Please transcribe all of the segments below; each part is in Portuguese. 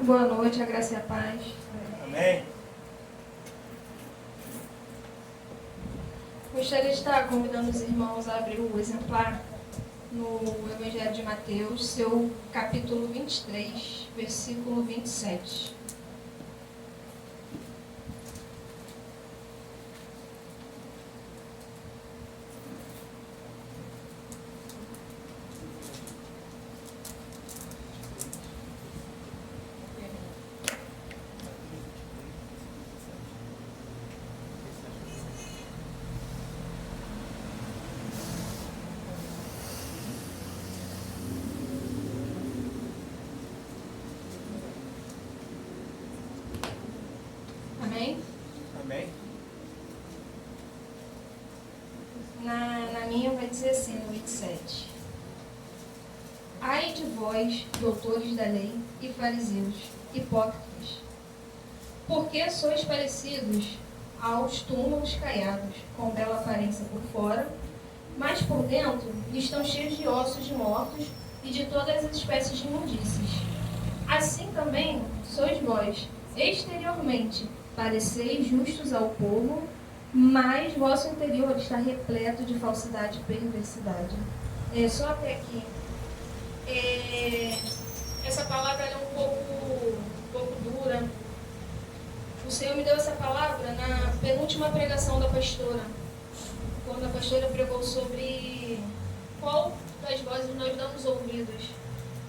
Boa noite, a graça e a paz. Amém. Gostaria de estar convidando os irmãos a abrir o exemplar no Evangelho de Mateus, seu capítulo 23, versículo 27. Amém? Amém. Na minha vai dizer assim, no 27. Ai de vós, doutores da lei e fariseus, hipócritas, porque sois parecidos aos túmulos caiados, com bela aparência por fora, mas por dentro estão cheios de ossos de mortos e de todas as espécies de imundícies. Assim também sois vós, exteriormente, pareceis justos ao povo, mas vosso interior está repleto de falsidade e perversidade. Só até aqui. Essa palavra é um pouco dura. O Senhor me deu essa palavra na penúltima pregação da pastora, quando a pastora pregou sobre qual das vozes nós damos ouvidos.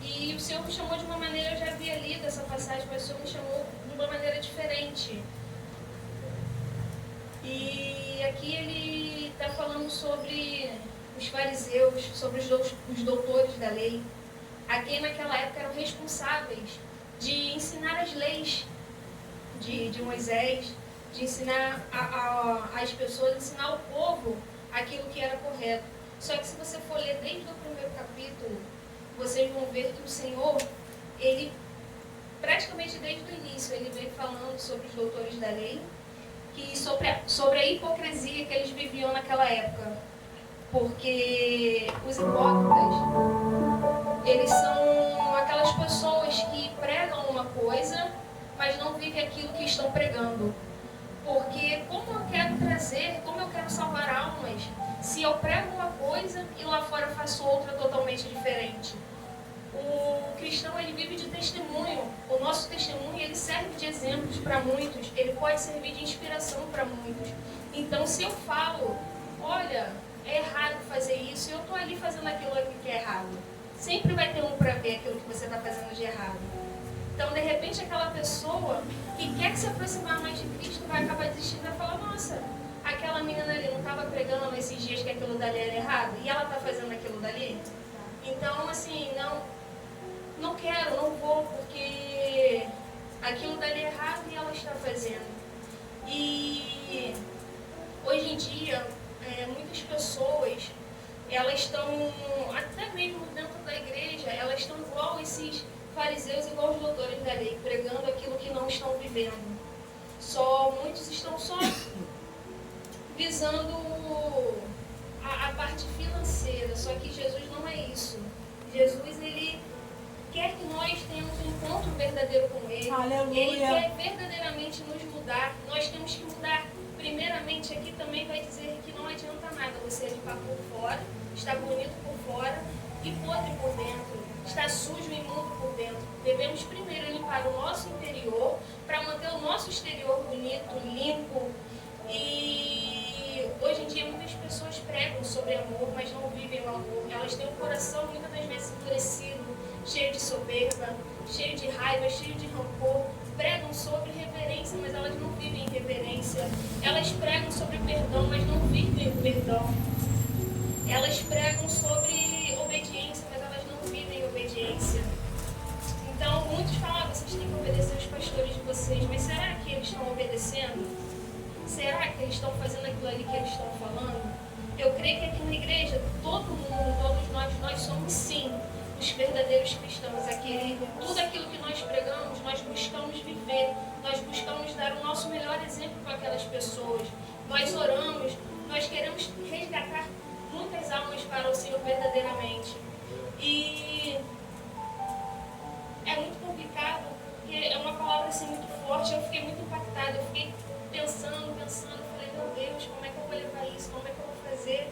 E o Senhor me chamou de uma maneira, eu já havia lido essa passagem, mas o Senhor me chamou de uma maneira diferente. E aqui ele está falando sobre os fariseus, sobre os doutores da lei. Aqui naquela época eram responsáveis de ensinar as leis de Moisés, de ensinar as pessoas, ensinar o povo aquilo que era correto. Só que se você for ler desde o primeiro capítulo, vocês vão ver que o Senhor, ele, praticamente desde o início, ele veio falando sobre os doutores da lei, que sobre a hipocrisia que eles viviam naquela época. Porque os hipócritas, eles são aquelas pessoas que pregam uma coisa, mas não vivem aquilo que estão pregando. Porque como eu quero salvar almas, se eu prego uma coisa e lá fora faço outra totalmente diferente? O cristão, ele vive de testemunho. O nosso testemunho, ele serve de exemplos para muitos. Ele pode servir de inspiração para muitos. Então, se eu falo, olha, é errado fazer isso, e eu estou ali fazendo aquilo que é errado, sempre vai ter um para ver aquilo que você está fazendo de errado. Então, de repente, aquela pessoa que quer se aproximar mais de Cristo vai acabar desistindo e vai falar, nossa, aquela menina ali não estava pregando esses dias que aquilo dali era errado, e ela está fazendo aquilo dali? Então, assim, não quero, não vou, porque aquilo dali é errado e ela está fazendo. E hoje em dia, muitas pessoas, elas estão, até mesmo dentro da igreja, elas estão igual esses fariseus, igual os doutores da lei, pregando aquilo que não estão vivendo. Muitos estão só visando a parte financeira, só que Jesus não é isso. Jesus, ele quer que nós tenhamos um encontro verdadeiro com Ele. Aleluia. Ele quer verdadeiramente nos mudar. Nós temos que mudar. Primeiramente, aqui também vai dizer que não adianta nada você limpar por fora, estar bonito por fora e podre por dentro, estar sujo e imundo por dentro. Devemos primeiro limpar o nosso interior para manter o nosso exterior bonito, limpo. E hoje em dia muitas pessoas pregam sobre amor, mas não vivem o amor. Elas têm o coração muitas das vezes endurecido, cheio de soberba, cheio de raiva, cheio de rancor. Pregam sobre reverência, mas elas não vivem reverência. Elas pregam sobre perdão, mas não vivem o perdão. Elas pregam sobre obediência, mas elas não vivem obediência. Então, muitos falam, vocês têm que obedecer os pastores de vocês, mas será que eles estão obedecendo? Será que eles estão fazendo aquilo ali que eles estão falando? Eu creio que aqui na igreja, todo mundo, todos nós somos sim os verdadeiros cristãos. Tudo aquilo que nós pregamos, nós buscamos viver, nós buscamos dar o nosso melhor exemplo para aquelas pessoas. Nós oramos, nós queremos resgatar muitas almas para o Senhor verdadeiramente. E é muito complicado, porque forte, eu fiquei muito impactada, eu fiquei pensando, falei, meu Deus, como é que eu vou levar isso, como é que eu vou fazer?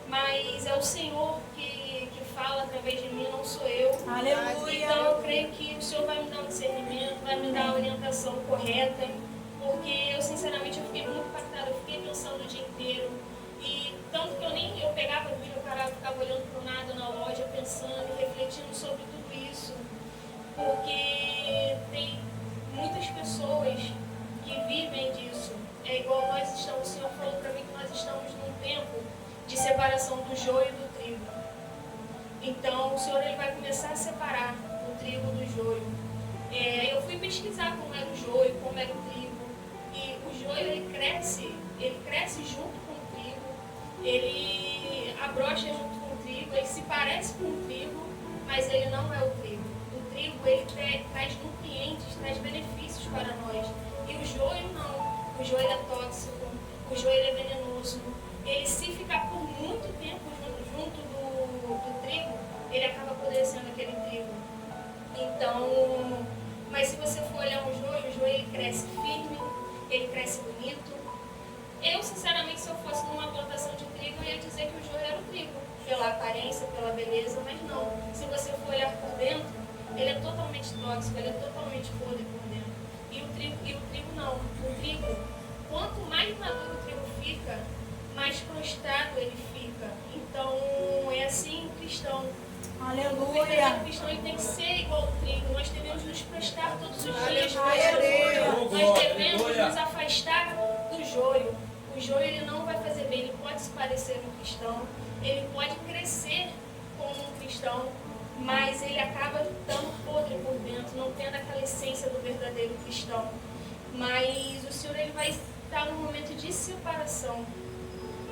Mas é o Senhor que fala através de mim, não sou eu. Aleluia. Então eu creio que o Senhor vai me dar um discernimento, vai me dar a orientação correta, porque eu sinceramente eu fiquei muito impactada, eu fiquei pensando o dia inteiro. E tanto que eu pegava a Bíblia, eu parava, ficava olhando para o nada na loja, pensando e refletindo sobre tudo isso. Porque tem muitas pessoas que vivem disso. É igual nós estamos, o Senhor falou para mim que nós estamos num tempo de separação do joio e do trigo. Então o Senhor ele vai começar a separar o trigo do joio. Eu fui pesquisar como era o joio, como era o trigo. E o joio ele cresce junto com o trigo, ele abrocha junto com o trigo, ele se parece com o trigo, mas ele não é o trigo. O trigo ele traz nutrientes, traz benefícios para nós. E o joio não. O joio é tóxico, o joio é venenoso. Ele, se ficar por muito tempo junto do trigo, ele acaba apodrecendo aquele trigo. Então, mas se você for olhar o joio ele cresce firme, ele cresce bonito. Eu, sinceramente, se eu fosse numa plantação de trigo, eu ia dizer que o joio era o trigo, pela aparência, pela beleza, mas não. Se você for olhar por dentro, ele é totalmente tóxico, ele é totalmente podre por dentro. E o trigo não. O trigo, quanto mais maduro o trigo fica, mais prostrado ele fica. Então, é assim o cristão. Aleluia. O verdadeiro cristão ele tem que ser igual ao trigo. Nós devemos nos prestar todos os dias para Aleluia. Nós devemos nos afastar do joio. O joio ele não vai fazer bem. Ele pode se parecer um cristão, ele pode crescer como um cristão, mas ele acaba estando podre por dentro, não tendo aquela essência do verdadeiro cristão. Mas o Senhor ele vai estar num momento de separação.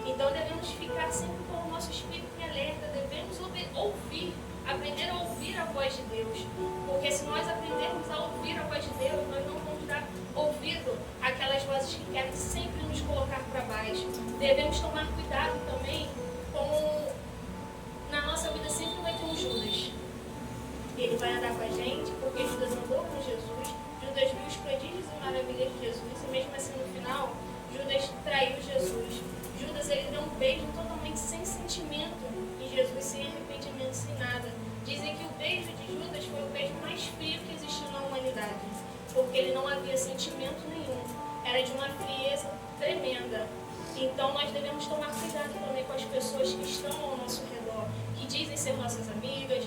Então devemos ficar sempre com o nosso espírito em alerta, devemos ouvir, aprender a ouvir a voz de Deus. Porque se nós aprendermos a ouvir a voz de Deus, nós não vamos dar ouvido àquelas vozes que querem sempre nos colocar para baixo. Devemos tomar cuidado também com... Na nossa vida sempre vai ter um Judas. Ele vai andar com a gente, porque Judas andou com Jesus, Judas viu os prodígios e maravilhas de Jesus, e mesmo assim no final, Judas traiu Jesus. Judas ele deu um beijo totalmente sem sentimento em Jesus, sem arrependimento, sem nada. Dizem que o beijo de Judas foi o beijo mais frio que existiu na humanidade, porque ele não havia sentimento nenhum, era de uma frieza tremenda. Então nós devemos tomar cuidado também com as pessoas que estão ao nosso redor, que dizem ser nossas amigas,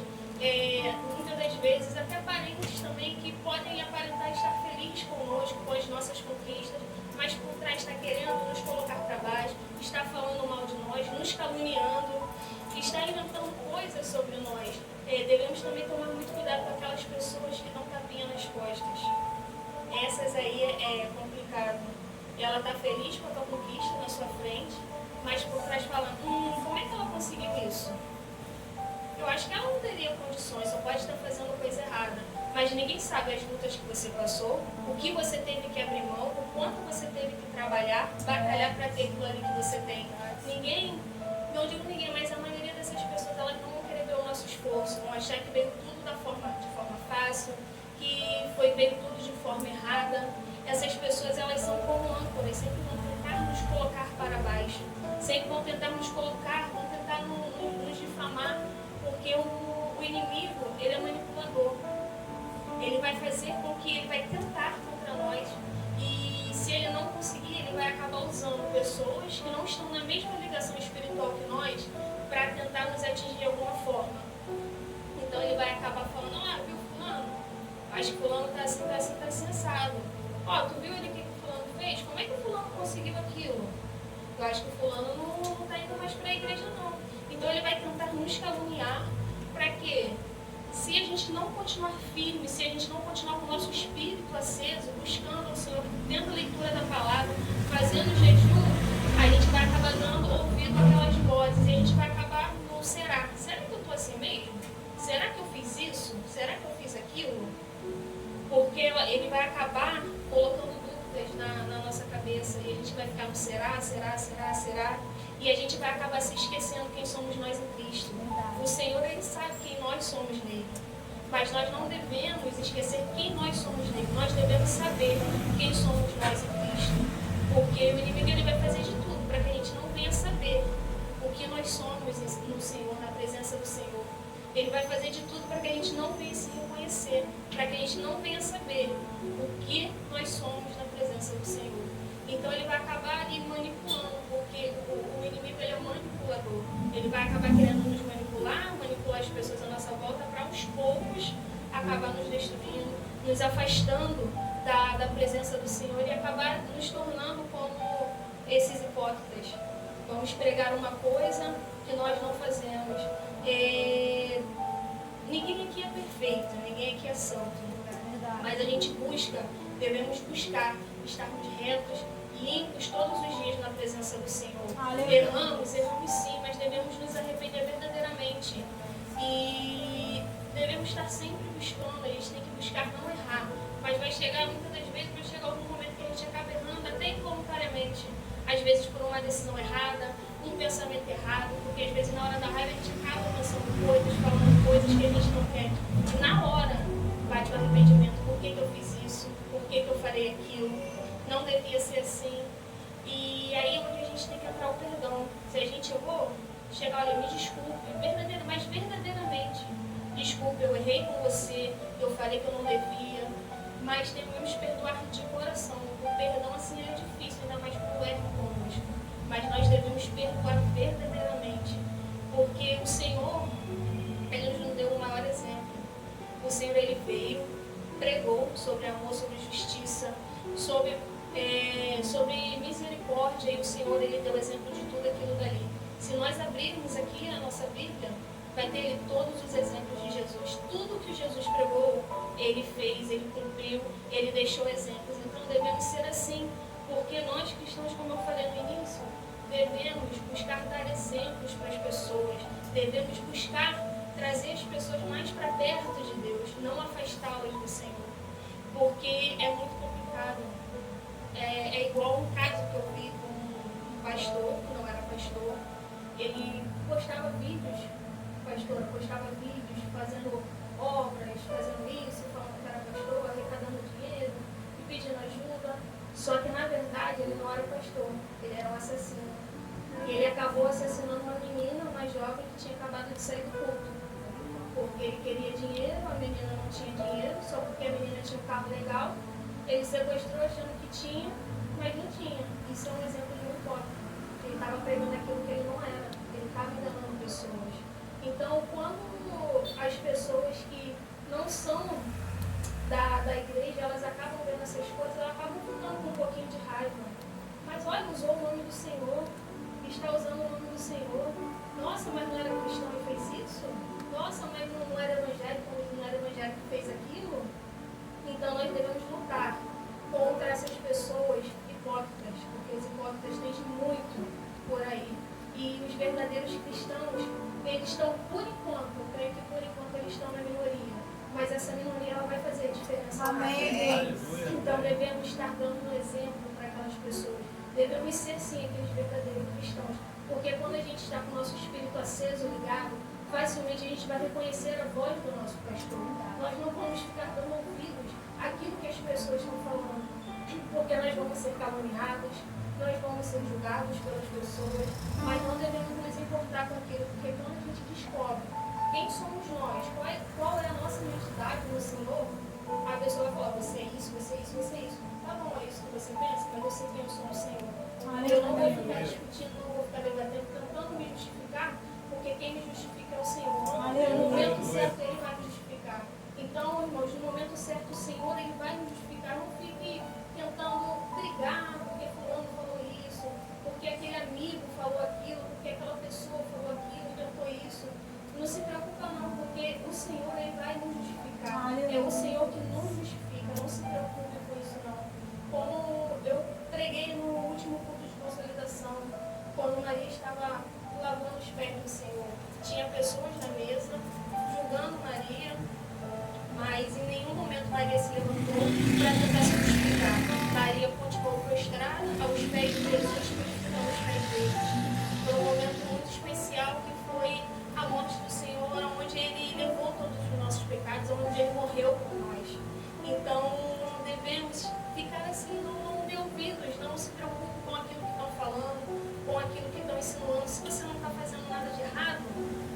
muitas das vezes até parentes também que podem aparentar estar felizes conosco, com as nossas conquistas, mas por trás está querendo nos colocar para baixo, está falando mal de nós, nos caluniando, está inventando coisas sobre nós. Devemos também tomar muito cuidado com aquelas pessoas que dão tapinha nas costas. Essas aí é complicado. Ela está feliz com a tua conquista na sua frente, mas por trás falando, como é que ela conseguiu isso? Eu acho que ela não teria condições, só pode estar fazendo coisa errada. Mas ninguém sabe as lutas que você passou, o que você teve que abrir mão, o quanto você teve que trabalhar, batalhar para ter aquilo ali que você tem. Ninguém, não digo ninguém, mas a maioria dessas pessoas elas não vão querer ver o nosso esforço, vão achar que veio tudo de forma fácil, que veio tudo de forma errada. Essas pessoas elas são como âncoras, sempre vão tentar nos colocar para baixo, sempre vão tentar nos colocar, vão tentar nos difamar, porque o inimigo ele é manipulador. Ele vai fazer com que ele vai tentar contra nós e se ele não conseguir, ele vai acabar usando pessoas que não estão na mesma ligação espiritual que nós para tentar nos atingir de alguma forma. Então ele vai acabar falando, viu fulano? Acho que fulano tá assim assado. Tu viu ele o que o fulano fez? Como é que o fulano conseguiu aquilo? Eu acho que o fulano não tá indo mais para a igreja não. Então ele vai tentar nos caluniar para quê? Se a gente não continuar firme, se a gente não continuar com o nosso espírito aceso, buscando o Senhor, tendo a leitura da palavra, fazendo jejum, a gente vai acabar dando ouvido àquelas vozes e a gente vai acabar no será. Será que eu estou assim mesmo? Será que eu fiz isso? Será que eu fiz aquilo? Porque ele vai acabar colocando dúvidas na nossa cabeça e a gente vai ficar no será. E a gente vai acabar se esquecendo quem somos nós em Cristo. O Senhor, Ele sabe quem nós somos nele. Mas nós não devemos esquecer quem nós somos nele. Nós devemos saber quem somos nós em Cristo. Porque o inimigo ele vai fazer de tudo para que a gente não venha saber o que nós somos no Senhor, na presença do Senhor. Ele vai fazer de tudo para que a gente não venha se reconhecer, para que a gente não venha saber o que nós somos na presença do Senhor. Então ele vai acabar ali manipulando, porque o inimigo ele é manipulador. Ele vai acabar querendo nos manipular as pessoas à nossa volta para aos poucos acabar nos destruindo, nos afastando da presença do Senhor e acabar nos tornando como esses hipócritas. Vamos pregar uma coisa que nós não fazemos. Ninguém aqui é perfeito, ninguém aqui é santo. Mas a gente devemos buscar estarmos retos, limpos todos os dias na presença do Senhor. Erramos sim, mas devemos nos arrepender verdadeiramente. E devemos estar sempre buscando, a gente tem que buscar não errar. Mas vai chegar, muitas das vezes, vai chegar algum momento que a gente acaba errando, até involuntariamente. Às vezes por uma decisão errada, um pensamento errado, porque às vezes na hora da raiva a gente acaba pensando coisas, falando coisas que a gente não quer. E na hora bate o arrependimento. Por que eu fiz isso? Por que eu falei aquilo? Não devia ser assim. E aí é onde a gente tem que entrar o perdão. Se a gente errou, chegar, olha, me desculpe, mas verdadeiramente. Desculpe, eu errei com você, eu falei que eu não devia, mas devemos perdoar de coração. O perdão assim é difícil, ainda mais quando erra conosco. Mas nós devemos perdoar verdadeiramente, porque o Senhor, Ele nos deu o maior exemplo. O Senhor, Ele veio, pregou sobre amor, sobre justiça, sobre misericórdia, e o Senhor, Ele deu exemplo de tudo aquilo dali. Se nós abrirmos aqui a nossa Bíblia, vai ter todos os exemplos de Jesus. Tudo que Jesus pregou, Ele fez, Ele cumpriu, Ele deixou exemplos. Então devemos ser assim, porque nós cristãos, como eu falei no início, devemos buscar dar exemplos para as pessoas, devemos buscar trazer as pessoas mais para perto de Deus, não afastá-las do Senhor, porque é muito complicado. É igual um caso que eu vi com um pastor, que não era pastor. Ele postava vídeos, pastora, fazendo obras, fazendo isso, falando que era pastor, arrecadando dinheiro e pedindo ajuda. Só que na verdade ele não era pastor, ele era um assassino. E ele acabou assassinando uma menina, uma jovem que tinha acabado de sair do culto. Porque ele queria dinheiro, a menina não tinha dinheiro, só porque a menina tinha um carro legal. Ele sequestrou achando que tinha, mas não tinha. Isso é um exemplo de um hipócrita. Ele estava pregando aquilo que ele não era. Ele estava enganando pessoas. Então, quando as pessoas que não são da igreja, elas acabam vendo essas coisas, elas acabam ficando com um pouquinho de raiva. Mas olha, usou o nome do Senhor, está usando o nome do Senhor. Nossa, mas não era cristão e fez isso? Nossa, mas não era evangélico, não era evangélico e fez aquilo? Então nós devemos lutar contra essas pessoas hipócritas, porque os hipócritas têm muito por aí. E os verdadeiros cristãos, eles estão, por enquanto, eu creio que por enquanto eles estão na minoria. Mas essa minoria ela vai fazer a diferença. Amém. Então devemos estar dando um exemplo para aquelas pessoas. Devemos ser sim aqueles verdadeiros cristãos. Porque quando a gente está com o nosso espírito aceso, ligado, facilmente a gente vai reconhecer a voz do nosso pastor. Nós não vamos ficar dando ouvidos àquilo que as pessoas estão falando. Porque nós vamos ser caluniados, nós vamos ser julgados pelas pessoas, mas não devemos nos importar com aquilo, porque quando a gente descobre quem somos nós, qual é a nossa identidade no Senhor, a pessoa vai falar, você é isso, você é isso, você é isso. Tá bom, é isso que você pensa, mas eu sei quem eu sou no Senhor. Eu não vou ficar discutindo, não vou ficar debatendo, tentando me justificar, porque quem me justifica é o Senhor. No momento certo, Ele vai me justificar. Então, irmãos, no momento certo, o Senhor, Ele vai me justificar. Não fique tentando brigar, porque fulano falou isso, porque aquele amigo falou aquilo, porque aquela pessoa falou aquilo, tentou isso. Não se preocupa não, porque o Senhor, Ele vai nos justificar. É o Senhor que nos justifica, não se preocupe com isso não. Como eu preguei no último culto de consolidação, quando Maria estava lavando os pés do Senhor, tinha pessoas na mesa julgando Maria, mas em nenhum momento Maria se levantou para tentar se justificar. Maria continuou prostrada aos pés de Jesus, purificando os pés deles. Foi um momento muito especial que foi a morte do Senhor, onde Ele levou todos os nossos pecados. pecados, onde Ele morreu por nós. Então, devemos ficar assim, não dê ouvidos, não se preocupe com aquilo que estão falando, com aquilo que estão insinuando. Se você não está fazendo nada de errado,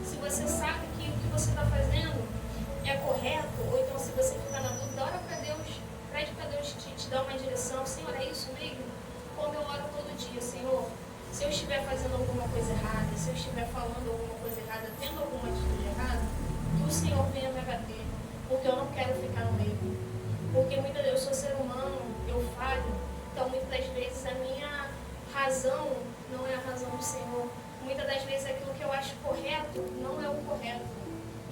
se você sabe que o que você está fazendo é correto, ou então se você ficar na dúvida, ora para Deus, pede para Deus te dar uma direção. Senhor, é isso mesmo? Como eu oro todo dia, Senhor, se eu estiver fazendo alguma coisa errada, se eu estiver falando alguma coisa errada, tendo alguma atitude errada, que o Senhor venha me abater, porque eu não quero ficar no meio. Porque muitas vezes eu sou ser humano, eu falho, então muitas das vezes a minha razão não é a razão do Senhor. Muitas das vezes aquilo que eu acho correto não é o correto.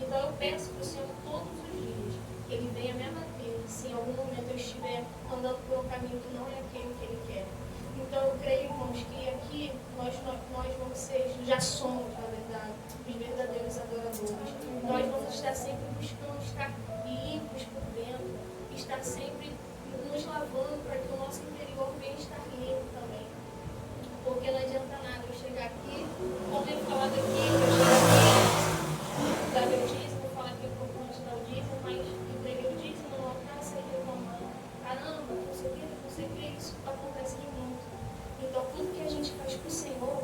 Então eu peço para o Senhor todos os dias que Ele venha me abater, se em algum momento eu estiver andando por um caminho que não é aquele que Ele quer. Então eu creio, irmãos, que aqui nós vamos ser, já somos, na verdade, os verdadeiros adoradores. Nós vamos estar sempre buscando estar limpos por dentro, estar sempre nos lavando para que o nosso interior venha estar limpo também. Porque não adianta nada eu chegar aqui, como eu falado aqui, eu chegar aqui, dar meu dízimo, falar aqui um pouco antes de dar o dízimo, mas entreguei o dízimo no altar, saí reclamando. Caramba, não sei o que, isso acontece de muito. Então, tudo que a gente faz para o Senhor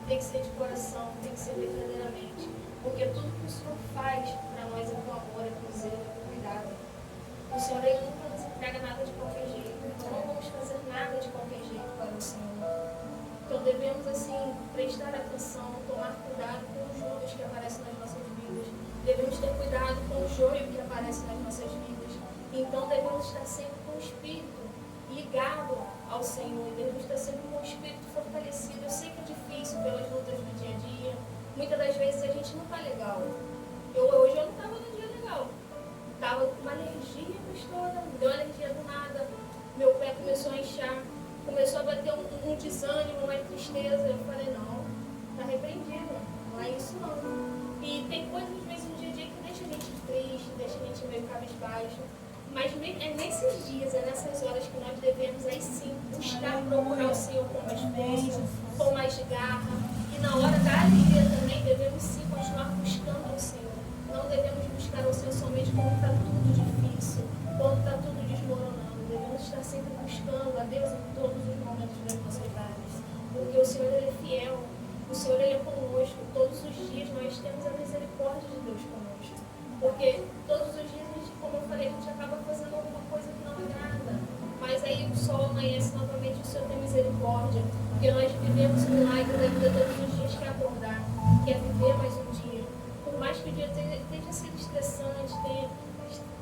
tem que ser de coração, tem que ser verdadeiramente. Porque tudo que o Senhor faz para nós é com amor, é com zelo, é com cuidado. O Senhor, Ele nunca nos entrega nada de qualquer jeito. Então, não vamos fazer nada de qualquer jeito para o Senhor. Então, devemos, assim, prestar atenção, tomar cuidado com os juros que aparecem nas nossas vidas. Devemos ter cuidado com o joio que aparece nas nossas vidas. Então, devemos estar sempre com o Espírito ligado ao Senhor, e devemos estar sempre com o Espírito fortalecido. Eu sei que é difícil pelas lutas do dia a dia. Muitas das vezes a gente não está legal. Hoje eu não estava no dia legal. Estava com uma alergia, pastora, me deu alergia do nada. Meu pé começou a inchar, começou a bater um desânimo, uma tristeza. Eu falei, não, está repreendido, não é isso não. E tem coisas às vezes no dia a dia que deixa a gente triste, deixa a gente meio cabisbaixo. Mas é nesses dias, é nessas horas que nós devemos aí sim buscar, procurar o Senhor com mais força, com mais garra. E na hora da alegria também devemos sim continuar buscando ao Senhor. Não devemos buscar ao Senhor somente quando está tudo difícil, quando está tudo desmoronando. Devemos estar sempre buscando a Deus em todos os momentos das nossas vidas. Porque o Senhor, Ele é fiel, o Senhor, Ele é conosco. Todos os dias nós temos a misericórdia de Deus conosco. Porque todos os dias, como eu falei, a gente acaba fazendo alguma coisa que não agrada. Mas aí o sol amanhece novamente, o Senhor tem misericórdia. Porque nós vivemos o milagre da vida todos os dias, que é acordar, que é viver mais um dia. Por mais que o dia tenha sido estressante,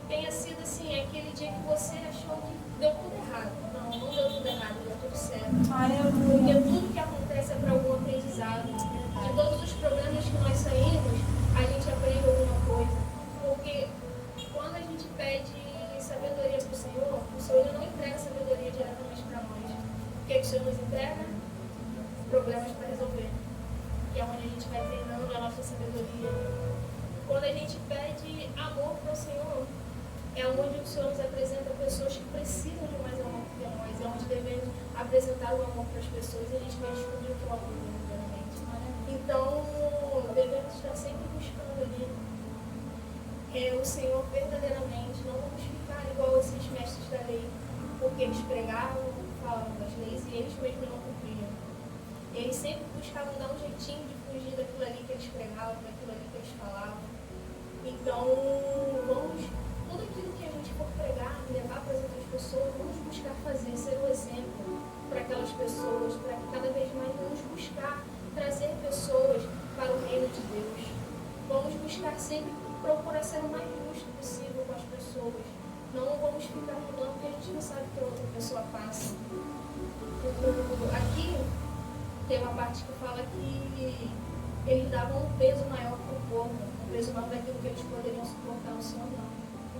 tenha sido assim, aquele dia que você achou que deu tudo errado. Não deu tudo errado, deu tudo certo. Porque tudo que acontece é para algum aprendizado. De todos os problemas que nós saímos, a gente aprende alguma coisa. Porque quando a gente pede sabedoria para o Senhor Ele não entrega sabedoria diretamente para nós. O que o Senhor nos entrega? Problemas para resolver. Que é onde a gente vai treinando a nossa sabedoria. Quando a gente pede amor para o Senhor, é onde o Senhor nos apresenta pessoas que precisam de mais amor que nós. É onde devemos apresentar o amor para as pessoas e a gente vai descobrir o que é o amor verdadeiramente. Então, devemos estar sempre buscando ali o Senhor verdadeiramente. Não vamos ficar igual esses mestres da lei, porque eles pregavam, falavam das leis e eles mesmos não cumpriam. Eles sempre buscavam dar um jeitinho de fugir daquilo ali que eles pregavam, daquilo ali que eles falavam. Então, tudo aquilo que a gente for pregar, levar para as outras pessoas, vamos buscar fazer, ser um exemplo para aquelas pessoas, para que cada vez mais vamos buscar trazer pessoas para o reino de Deus. Vamos buscar sempre procurar ser o mais justo possível com as pessoas. Não vamos ficar mudando, porque a gente não sabe o que a outra pessoa passa. Aqui tem uma parte que fala que eles davam um peso maior para o povo, um peso maior daquilo que eles poderiam suportar. O Senhor não.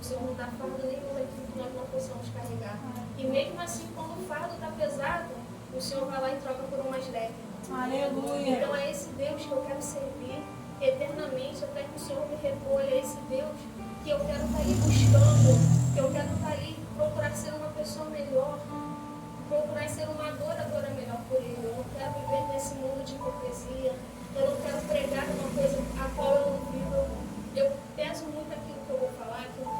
O Senhor não dá fardo nenhum daquilo que nós não possamos carregar. E mesmo assim, quando o fardo está pesado, o Senhor vai lá e troca por um mais leve. Aleluia. Então é esse Deus que eu quero servir eternamente, até que o Senhor me recolha. É esse Deus que eu quero estar ali buscando, que eu quero estar ali procurar ser uma pessoa melhor, procurar ser uma adoradora melhor por Ele. Eu não quero viver nesse mundo de hipocrisia. Eu não quero pregar uma coisa a qual eu não vivo. Eu peço muito aquilo que eu vou falar, aquilo que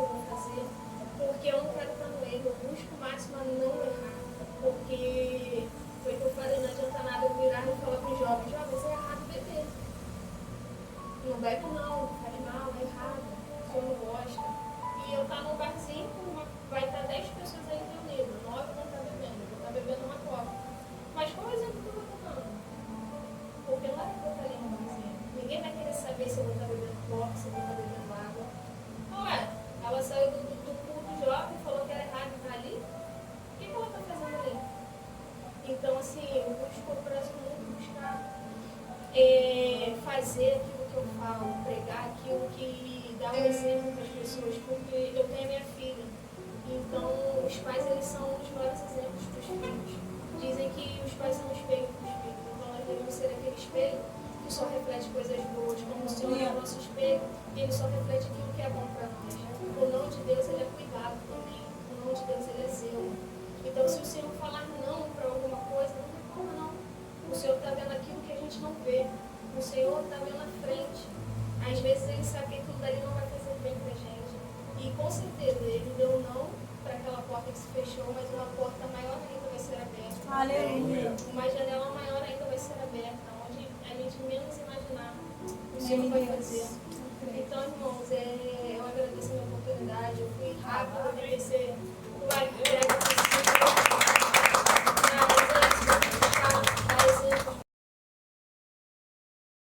os pais, eles são os maiores exemplos para os filhos. Dizem que os pais são o espelho dos filhos. Então nós devemos ser aquele espelho que só reflete coisas boas. Como o Senhor é o nosso espelho, ele só reflete aquilo que é bom para nós. O não de Deus, ele é cuidado também. O não de Deus, ele é zelo. Então, se o Senhor falar não para alguma coisa, não reclama não. O Senhor está vendo aquilo que a gente não vê. O Senhor está vendo na frente. Às vezes ele sabe que aquilo dali não vai fazer bem para a gente. E com certeza, ele deu um não para aquela porta que se fechou, mas uma porta maior ainda vai ser aberta. Aleluia. Uma janela maior ainda vai ser aberta, onde a gente menos imaginar o Senhor vai fazer. Então, irmãos, eu agradeço a minha oportunidade. Eu fui rápido, obedecer